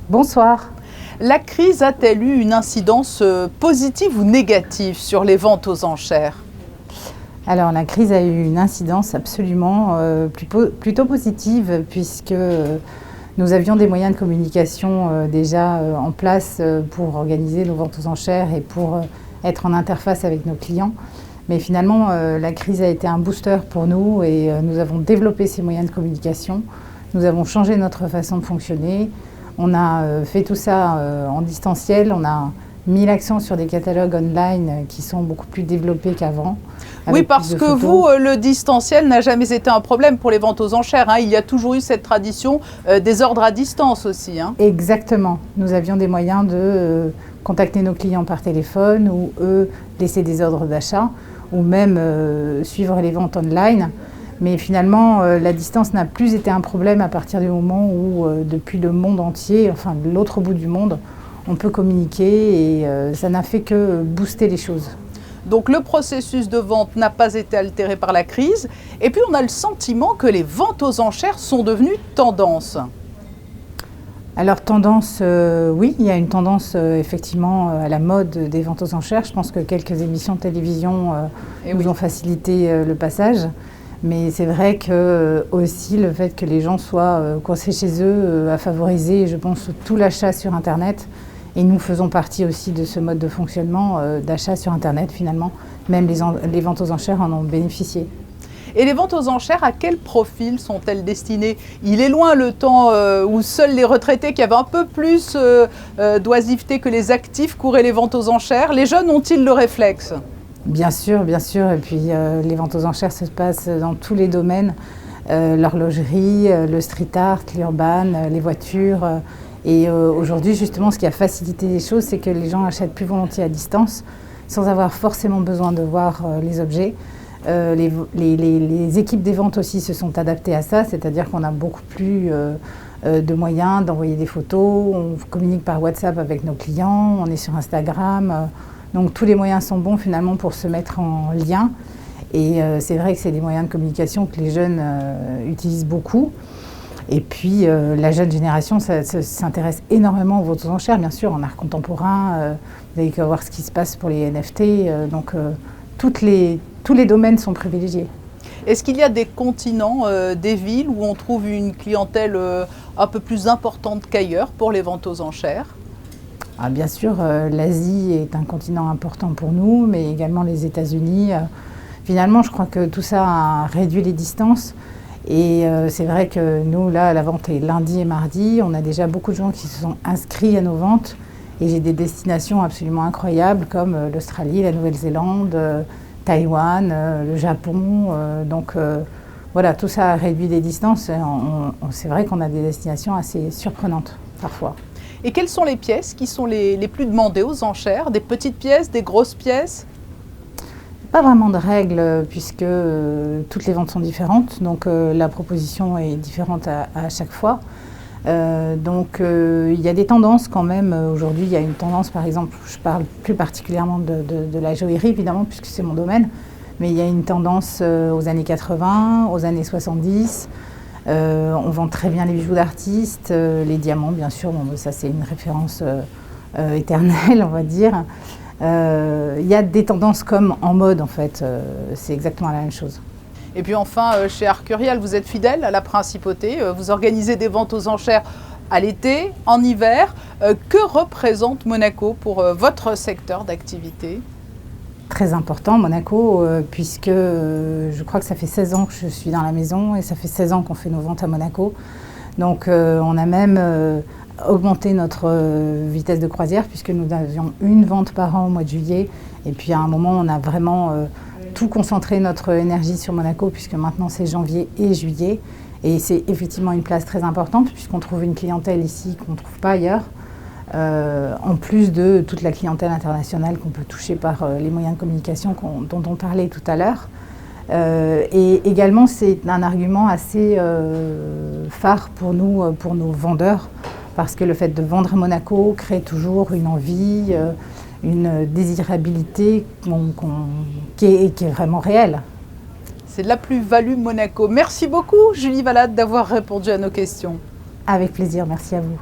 Bonsoir. La crise a-t-elle eu une incidence positive ou négative sur les ventes aux enchères? Alors la crise a eu une incidence absolument plutôt positive puisque nous avions des moyens de communication déjà en place pour organiser nos ventes aux enchères et pour être en interface avec nos clients. Mais finalement, la crise a été un booster pour nous et nous avons développé ces moyens de communication. Nous avons changé notre façon de fonctionner. On a fait tout ça en distanciel. On a mis l'accent sur des catalogues online qui sont beaucoup plus développés qu'avant. Oui, parce que vous, le distanciel n'a jamais été un problème pour les ventes aux enchères. Il y a toujours eu cette tradition des ordres à distance aussi. Exactement. Nous avions des moyens de contacter nos clients par téléphone ou eux laisser des ordres d'achat ou même suivre les ventes online. Mais finalement, la distance n'a plus été un problème à partir du moment où, depuis le monde entier, enfin de l'autre bout du monde, on peut communiquer et ça n'a fait que booster les choses. Donc le processus de vente n'a pas été altéré par la crise. Et puis on a le sentiment que les ventes aux enchères sont devenues tendance. Alors tendance, oui, il y a une tendance effectivement à la mode des ventes aux enchères. Je pense que quelques émissions de télévision nous ont facilité le passage. Mais c'est vrai que aussi le fait que les gens soient coincés chez eux a favorisé, je pense, tout l'achat sur Internet. Et nous faisons partie aussi de ce mode de fonctionnement d'achat sur Internet finalement. Même les ventes aux enchères en ont bénéficié. Et les ventes aux enchères, à quel profil sont-elles destinées? Il est loin le temps où seuls les retraités qui avaient un peu plus d'oisiveté que les actifs couraient les ventes aux enchères. Les jeunes ont-ils le réflexe? Bien sûr, bien sûr. Et puis les ventes aux enchères se passent dans tous les domaines. L'horlogerie, le street art, l'urban, les voitures. Et aujourd'hui, justement, ce qui a facilité les choses, c'est que les gens achètent plus volontiers à distance, sans avoir forcément besoin de voir les objets. Les équipes des ventes aussi se sont adaptées à ça, c'est-à-dire qu'on a beaucoup plus de moyens d'envoyer des photos, on communique par WhatsApp avec nos clients, on est sur Instagram. Donc tous les moyens sont bons finalement pour se mettre en lien. Et c'est vrai que c'est des moyens de communication que les jeunes utilisent beaucoup. Et puis la jeune génération s'intéresse énormément aux ventes aux enchères, bien sûr, en art contemporain. Vous avez qu'à voir ce qui se passe pour les NFT. Tous les domaines sont privilégiés. Est-ce qu'il y a des continents, des villes où on trouve une clientèle un peu plus importante qu'ailleurs pour les ventes aux enchères? Bien sûr, l'Asie est un continent important pour nous, mais également les États-Unis. Finalement, je crois que tout ça a réduit les distances. Et c'est vrai que nous, là, la vente est lundi et mardi. On a déjà beaucoup de gens qui se sont inscrits à nos ventes. Et j'ai des destinations absolument incroyables comme l'Australie, la Nouvelle-Zélande, Taïwan, le Japon. Voilà, tout ça a réduit les distances. C'est vrai qu'on a des destinations assez surprenantes parfois. Et quelles sont les pièces qui sont les plus demandées aux enchères? Des petites pièces, des grosses pièces? Pas vraiment de règles puisque toutes les ventes sont différentes. Donc la proposition est différente à chaque fois. Il y a des tendances quand même. Aujourd'hui, il y a une tendance, par exemple, je parle plus particulièrement de la joaillerie, évidemment, puisque c'est mon domaine, mais il y a une tendance aux années 80, aux années 70. On vend très bien les bijoux d'artistes, les diamants, bien sûr. Bon, ça, c'est une référence éternelle, on va dire. Il y a des tendances comme en mode, en fait. C'est exactement la même chose. Et puis enfin, chez Arcurial, vous êtes fidèle à la principauté. Vous organisez des ventes aux enchères à l'été, en hiver. Que représente Monaco pour votre secteur d'activité? Très important, Monaco, puisque je crois que ça fait 16 ans que je suis dans la maison et ça fait 16 ans qu'on fait nos ventes à Monaco. Donc on a même augmenté notre vitesse de croisière puisque nous avions une vente par an au mois de juillet. Et puis à un moment, on a vraiment tout concentré notre énergie sur Monaco puisque maintenant c'est janvier et juillet. Et c'est effectivement une place très importante puisqu'on trouve une clientèle ici qu'on ne trouve pas ailleurs. En plus de toute la clientèle internationale qu'on peut toucher par les moyens de communication dont on parlait tout à l'heure. Et également, c'est un argument assez phare pour nous, pour nos vendeurs, parce que le fait de vendre à Monaco crée toujours une envie, une désirabilité qui est vraiment réelle. C'est la plus-value Monaco. Merci beaucoup, Julie Valade, d'avoir répondu à nos questions. Avec plaisir, merci à vous.